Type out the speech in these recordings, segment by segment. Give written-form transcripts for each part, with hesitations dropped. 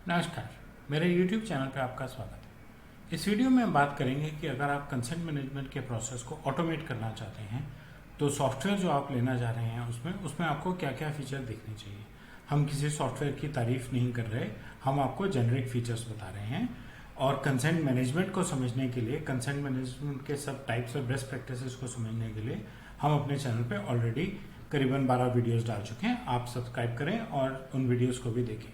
नमस्कार, मेरे YouTube channel पे आपका स्वागत है। इस वीडियो में हम बात करेंगे कि अगर आप कंसेंट मैनेजमेंट के प्रोसेस को ऑटोमेट करना चाहते हैं तो सॉफ्टवेयर जो आप लेना चाह रहे हैं उसमें आपको क्या क्या फीचर देखने चाहिए। हम किसी सॉफ्टवेयर की तारीफ नहीं कर रहे, हम आपको जेनरिक फीचर्स बता रहे हैं। और कंसेंट मैनेजमेंट को समझने के लिए, कंसेंट मैनेजमेंट के सब टाइप्स और बेस्ट प्रैक्टिसेस को समझने के लिए हम अपने चैनल पे ऑलरेडी करीबन 12 वीडियोस डाल चुके हैं। आप सब्सक्राइब करें और उन वीडियोस को भी देखें।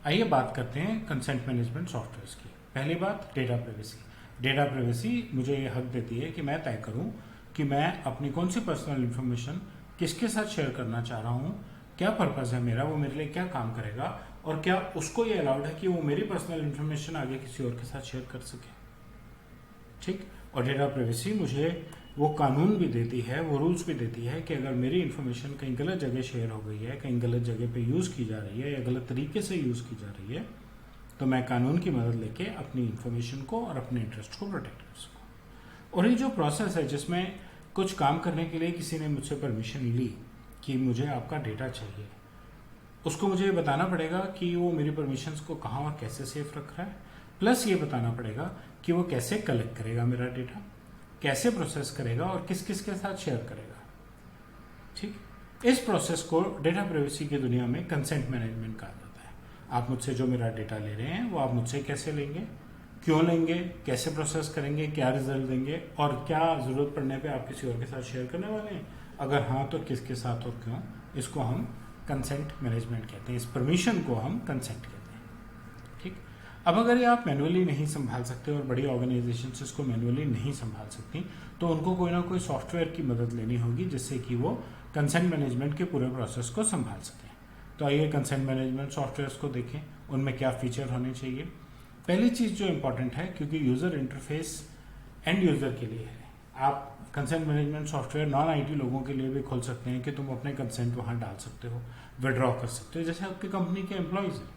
आइए बात करते हैं कंसेंट मैनेजमेंट सॉफ्टवेयर्स की। पहली बात, डेटा प्राइवेसी। डेटा प्राइवेसी मुझे ये हक देती है कि मैं तय करूं कि मैं अपनी कौन सी पर्सनल इंफॉर्मेशन किसके साथ शेयर करना चाह रहा हूं, क्या पर्पस है मेरा, वो मेरे लिए क्या काम करेगा और क्या उसको ये अलाउड है कि वो मेरी पर्सनल इंफॉर्मेशन आगे किसी और के साथ शेयर कर सके। ठीक। और डेटा प्राइवेसी मुझे वो कानून भी देती है, वो रूल्स भी देती है कि अगर मेरी इन्फॉर्मेशन कहीं गलत जगह शेयर हो गई है, कहीं गलत जगह पे यूज़ की जा रही है या गलत तरीके से यूज़ की जा रही है, तो मैं कानून की मदद लेके अपनी इन्फॉर्मेशन को और अपने इंटरेस्ट को प्रोटेक्ट कर सकूँ। और ये जो प्रोसेस है जिसमें कुछ काम करने के लिए किसी ने मुझसे परमिशन ली कि मुझे आपका डेटा चाहिए, उसको मुझे बताना पड़ेगा कि वो मेरी परमिशंस को कहाँ और कैसे सेफ रख रहा है, प्लस ये बताना पड़ेगा कि वो कैसे कलेक्ट करेगा मेरा डेटा, कैसे प्रोसेस करेगा और किस किस के साथ शेयर करेगा। ठीक। इस प्रोसेस को डेटा प्राइवेसी की दुनिया में कंसेंट मैनेजमेंट कहा जाता है। आप मुझसे जो मेरा डेटा ले रहे हैं वो आप मुझसे कैसे लेंगे, क्यों लेंगे, कैसे प्रोसेस करेंगे, क्या रिजल्ट देंगे और क्या जरूरत पड़ने पे आप किसी और के साथ शेयर करने वाले हैं, अगर हाँ तो किसके साथ और क्यों, इसको हम कंसेंट मैनेजमेंट कहते हैं। इस परमिशन को हम कंसेंट कहते हैं। ठीक। अब अगर ये आप मैनुअली नहीं संभाल सकते और बड़ी ऑर्गेनाइजेशन इसको मैनुअली नहीं संभाल सकती, तो उनको कोई ना कोई सॉफ्टवेयर की मदद लेनी होगी जिससे कि वो कंसेंट मैनेजमेंट के पूरे प्रोसेस को संभाल सकें। तो आइए कंसेंट मैनेजमेंट सॉफ्टवेयर्स को देखें, उनमें क्या फीचर होने चाहिए। पहली चीज़ जो इम्पोर्टेंट है, क्योंकि यूज़र इंटरफेस एंड यूज़र के लिए है, आप consent management software non IT लोगों के लिए भी खोल सकते हैं कि तुम अपने कंसेंट वहाँ डाल सकते हो, विड्रॉ कर सकते हो, जैसे आपकी कंपनी के एम्प्लॉयज़ हैं।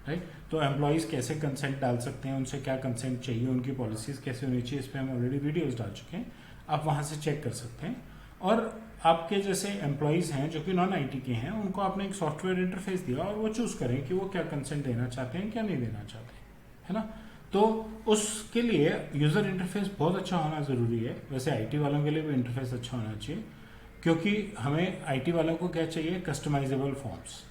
राइट। तो एम्प्लॉयज़ कैसे कंसेंट डाल सकते हैं, उनसे क्या कंसेंट चाहिए, उनकी पॉलिसीज़ कैसे होनी चाहिए, इस पर हम ऑलरेडी वीडियोस डाल चुके हैं, आप वहाँ से चेक कर सकते हैं। और आपके जैसे एम्प्लॉयज़ हैं जो कि नॉन आईटी के हैं, उनको आपने एक सॉफ्टवेयर इंटरफेस दिया और वो चूज़ करें कि वो क्या कंसेंट देना चाहते हैं, क्या नहीं देना चाहते हैं, है ना। तो उसके लिए यूज़र इंटरफेस बहुत अच्छा होना ज़रूरी है। वैसे आईटी वालों के लिए भी इंटरफेस अच्छा होना चाहिए, क्योंकि हमें आईटी वालों को क्या चाहिए, कस्टमाइजेबल फॉर्म्स।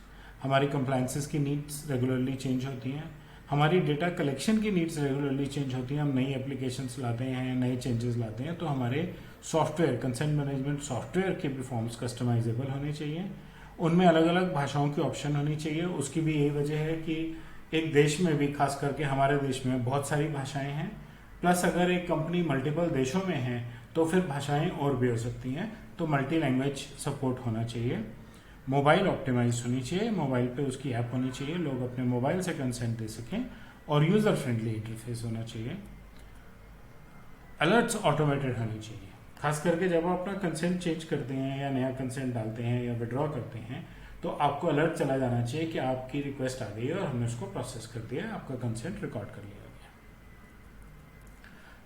हमारी कंप्लायंसेस की नीड्स रेगुलरली चेंज होती हैं, हमारी डेटा कलेक्शन की नीड्स रेगुलरली चेंज होती हैं, हम नई एप्लीकेशंस लाते हैं, नए चेंजेस लाते हैं, तो हमारे सॉफ्टवेयर, कंसेंट मैनेजमेंट सॉफ्टवेयर के भी फॉर्म्स कस्टमाइजेबल होने चाहिए। उनमें अलग अलग भाषाओं की ऑप्शन होनी चाहिए। उसकी भी यही वजह है कि एक देश में भी, खास करके हमारे देश में, बहुत सारी भाषाएं हैं, प्लस अगर एक कंपनी मल्टीपल देशों में है तो फिर भाषाएं और भी हो सकती हैं, तो मल्टी लैंग्वेज सपोर्ट होना चाहिए। मोबाइल ऑप्टिमाइज होनी चाहिए, मोबाइल पे उसकी ऐप होनी चाहिए, लोग अपने मोबाइल से कंसेंट दे सकें, और यूज़र फ्रेंडली इंटरफेस होना चाहिए। अलर्ट्स ऑटोमेटेड होनी चाहिए, खास करके जब आप अपना कंसेंट चेंज करते हैं या नया कंसेंट डालते हैं या विड्रॉ करते हैं, तो आपको अलर्ट चला जाना चाहिए कि आपकी रिक्वेस्ट आ गई है और हमने उसको प्रोसेस कर दिया, आपका कंसेंट रिकॉर्ड कर लिया गया।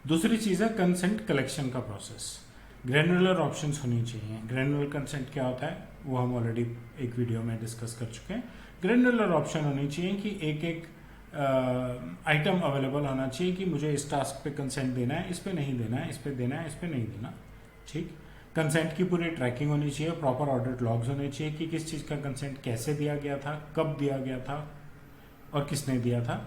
दूसरी चीज़ है कंसेंट कलेक्शन का प्रोसेस। ग्रैनुलर ऑप्शंस होनी चाहिए। ग्रैनुलर कंसेंट क्या होता है वो हम ऑलरेडी एक वीडियो में डिस्कस कर चुके हैं। ग्रैनुलर ऑप्शन होनी चाहिए कि एक एक आइटम अवेलेबल होना चाहिए कि मुझे इस टास्क पे कंसेंट देना है, इस पे नहीं देना है, इस पे देना है, इस पे नहीं देना। ठीक। कंसेंट की पूरी ट्रैकिंग होनी चाहिए, प्रॉपर ऑडिट लॉग्स होने चाहिए कि किस चीज़ का कंसेंट कैसे दिया गया था, कब दिया गया था और किसने दिया था।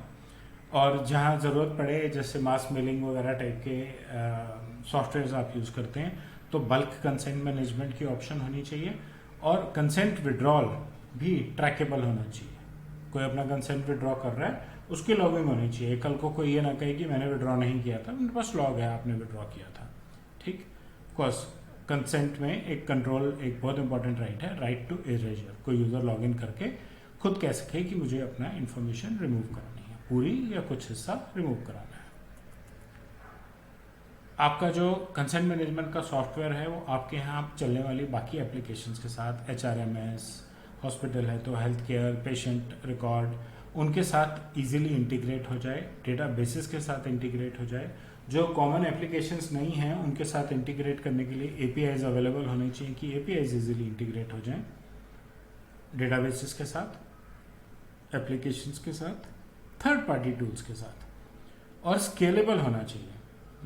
और जहाँ ज़रूरत पड़े, जैसे मास मेलिंग वगैरह टाइप के सॉफ्टवेयर्स आप यूज़ करते हैं, तो बल्क कंसेंट मैनेजमेंट की ऑप्शन होनी चाहिए। और कंसेंट विड्रॉल भी ट्रैकेबल होना चाहिए। कोई अपना कंसेंट विड्रॉ कर रहा है, उसकी लॉगिंग होनी चाहिए। कल को कोई ये ना कहे कि मैंने विड्रॉ नहीं किया था, मेरे पास लॉग है आपने विड्रॉ किया था। ठीक। कोर्स कंसेंट में एक कंट्रोल, एक बहुत इंपॉर्टेंट राइट है, राइट टू इरेजर। कोई यूज़र लॉग इन करके खुद कह सके कि मुझे अपना इन्फॉर्मेशन रिमूव करानी है, पूरी या कुछ हिस्सा रिमूव कराना है। आपका जो कंसेंट मैनेजमेंट का सॉफ्टवेयर है वो आपके यहाँ चलने वाली बाकी एप्लीकेशंस के साथ, HRMS, हॉस्पिटल है तो हेल्थ केयर, पेशेंट रिकॉर्ड, उनके साथ इजीली इंटीग्रेट हो जाए, डेटा बेसिस के साथ इंटीग्रेट हो जाए। जो कॉमन एप्लीकेशंस नहीं हैं उनके साथ इंटीग्रेट करने के लिए APIs अवेलेबल होनी चाहिए कि APIs इजीली इंटीग्रेट हो जाएं डेटाबेसेस के साथ, एप्लीकेशंस के साथ। थर्ड पार्टी टूल्स के साथ, और स्केलेबल होना चाहिए।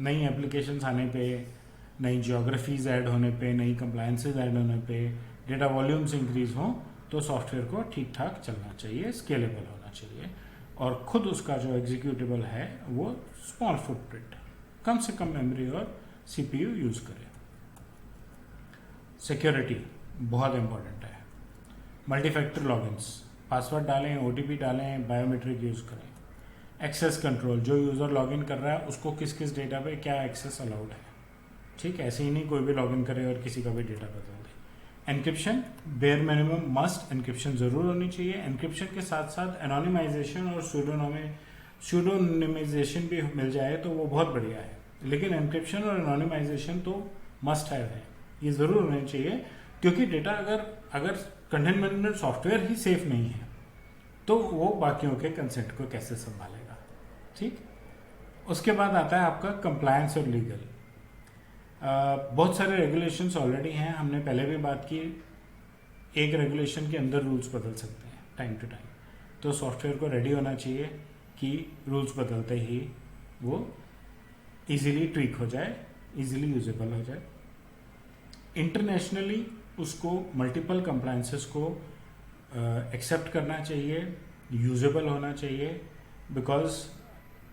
नई एप्लीकेशंस आने पे, नई जियोग्राफीज ऐड होने पे, नई कंप्लायंसेस ऐड होने पे, डेटा वॉल्यूम्स इंक्रीज हो तो सॉफ्टवेयर को ठीक ठाक चलना चाहिए, स्केलेबल होना चाहिए, और खुद उसका जो एग्जीक्यूटेबल है वो स्मॉल फुटप्रिंट, कम से कम मेमोरी और सीपीयू यूज करे। सिक्योरिटी बहुत इंपॉर्टेंट है। मल्टी फैक्टर लॉगिन्स, पासवर्ड डालें, ओटीपी डालें, बायोमेट्रिक यूज करें। एक्सेस कंट्रोल, जो यूज़र लॉगिन कर रहा है उसको किस किस डेटा पे क्या एक्सेस अलाउड है, ठीक है, ऐसे ही नहीं कोई भी लॉगिन करे और किसी का भी डेटा बदल दे। Encryption, bare minimum must encryption ज़रूर होनी चाहिए। एनक्रिप्शन के साथ साथ एनोनिमाइजेशन और सूडोनिमाइजेशन भी मिल जाए तो वो बहुत बढ़िया है, लेकिन एनक्रिप्शन और एनोनिमाइजेशन तो मस्ट हैव है, ये ज़रूर होने चाहिए, क्योंकि डेटा अगर कंटेंट मैनेजमेंट सॉफ्टवेयर ही सेफ नहीं है तो वो बाकियों के कंसेंट को कैसे संभालेगा, ठीक। उसके बाद आता है आपका कंप्लायंस और लीगल। बहुत सारे रेगुलेशंस ऑलरेडी हैं, हमने पहले भी बात की, एक रेगुलेशन के अंदर रूल्स बदल सकते हैं टाइम टू टाइम, तो सॉफ्टवेयर को रेडी होना चाहिए कि रूल्स बदलते ही वो इजीली ट्वीक हो जाए, इजीली यूजेबल हो जाए। इंटरनेशनली उसको मल्टीपल कंप्लायंसेस को एक्सेप्ट करना चाहिए, यूजेबल होना चाहिए, बिकॉज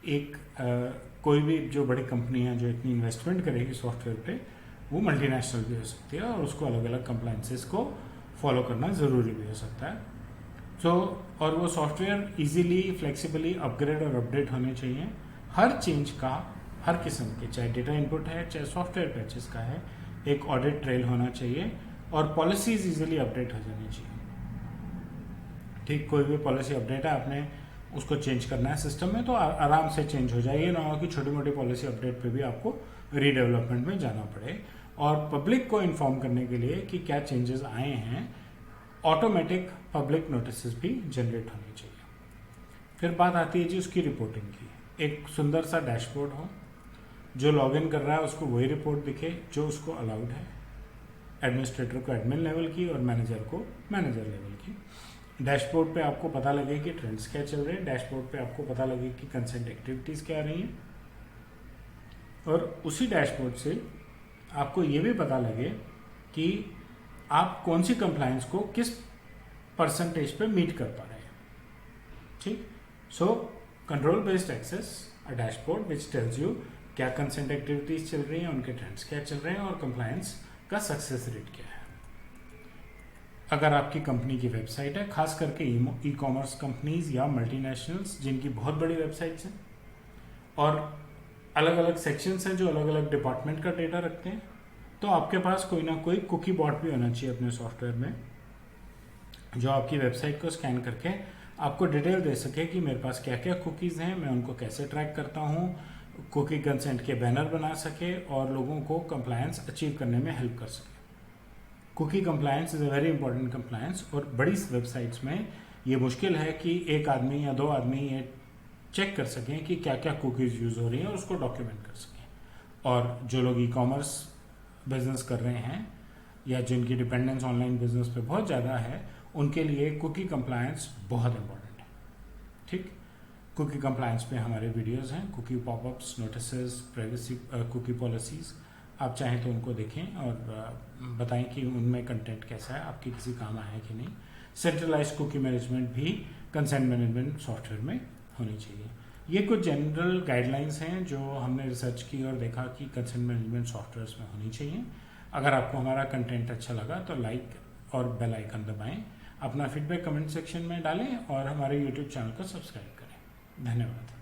एक कोई भी जो बड़ी कंपनी है जो इतनी इन्वेस्टमेंट करेगी सॉफ्टवेयर पे, वो मल्टीनेशनल भी हो सकती है और उसको अलग अलग कंप्लायंसेस को फॉलो करना ज़रूरी भी हो सकता है। और वो सॉफ्टवेयर इजीली फ्लेक्सिबली अपग्रेड और अपडेट होने चाहिए। हर चेंज का, हर किस्म के, चाहे डेटा इनपुट है चाहे सॉफ्टवेयर पैचेस का है, एक ऑडिट ट्रेल होना चाहिए और पॉलिसीज इजीली अपडेट हो जानी चाहिए, ठीक। कोई भी पॉलिसी अपडेट है, आपने उसको चेंज करना है सिस्टम में तो आराम से चेंज हो जाए, ये ना हो कि छोटी मोटी पॉलिसी अपडेट पे भी आपको रीडेवलपमेंट में जाना पड़े। और पब्लिक को इन्फॉर्म करने के लिए कि क्या चेंजेस आए हैं, ऑटोमेटिक पब्लिक नोटिस भी जनरेट होनी चाहिए। फिर बात आती है जी उसकी रिपोर्टिंग की। एक सुंदर सा डैशबोर्ड हो, जो लॉगिन कर रहा है उसको वही रिपोर्ट दिखे जो उसको अलाउड है, एडमिनिस्ट्रेटर को एडमिन लेवल की और मैनेजर को मैनेजर लेवल की। डैशबोर्ड पे आपको पता लगे कि ट्रेंड्स क्या चल रहे हैं, डैशबोर्ड पे आपको पता लगे कि कंसेंट एक्टिविटीज़ क्या आ रही हैं, और उसी डैशबोर्ड से आपको ये भी पता लगे कि आप कौन सी कंप्लायंस को किस परसेंटेज पे मीट कर पा रहे हैं, ठीक। So control based access, a dashboard which tells you क्या कंसेंट एक्टिविटीज़ चल रही हैं, उनके ट्रेंड्स क्या चल रहे हैं और कंप्लायंस का सक्सेस रेट क्या है। अगर आपकी कंपनी की वेबसाइट है, खास करके ई कॉमर्स कंपनीज या मल्टीनेशनल्स जिनकी बहुत बड़ी वेबसाइट्स हैं और अलग अलग सेक्शंस हैं जो अलग अलग डिपार्टमेंट का डेटा रखते हैं, तो आपके पास कोई ना कोई कुकी बॉट भी होना चाहिए अपने सॉफ्टवेयर में, जो आपकी वेबसाइट को स्कैन करके आपको डिटेल दे सके कि मेरे पास क्या क्या कुकीज़ हैं, मैं उनको कैसे ट्रैक करता हूँ, कुकी कंसेंट के बैनर बना सके और लोगों को कंप्लायंस अचीव करने में हेल्प कर सके। Cookie compliance is a very important compliance, और बड़ी वेबसाइट्स में ये मुश्किल है कि एक आदमी या दो आदमी ये चेक कर सकें कि क्या क्या कुकीज़ यूज़ हो रही हैं और उसको डॉक्यूमेंट कर सकें। और जो लोग ई कॉमर्स बिजनेस कर रहे हैं या जिनकी डिपेंडेंस ऑनलाइन बिजनेस पे बहुत ज़्यादा है, उनके लिए कुकी कंप्लायंस बहुत इंपॉर्टेंट है, ठीक। कुकी कंप्लायंस पे हमारे वीडियोस हैं, cookie popups, notices, privacy cookie policies, आप चाहें तो उनको देखें और बताएं कि उनमें कंटेंट कैसा है, आपके किसी काम आया है कि नहीं। सेंट्रलाइज्ड कुकी मैनेजमेंट भी कंसेंट मैनेजमेंट सॉफ्टवेयर में होनी चाहिए। ये कुछ जनरल गाइडलाइंस हैं जो हमने रिसर्च की और देखा कि कंसेंट मैनेजमेंट सॉफ्टवेयर्स में होनी चाहिए। अगर आपको हमारा कंटेंट अच्छा लगा तो लाइक और बेल आइकन दबाएं, अपना फीडबैक कमेंट सेक्शन में डालें और हमारे यूट्यूब चैनल को सब्सक्राइब करें। धन्यवाद।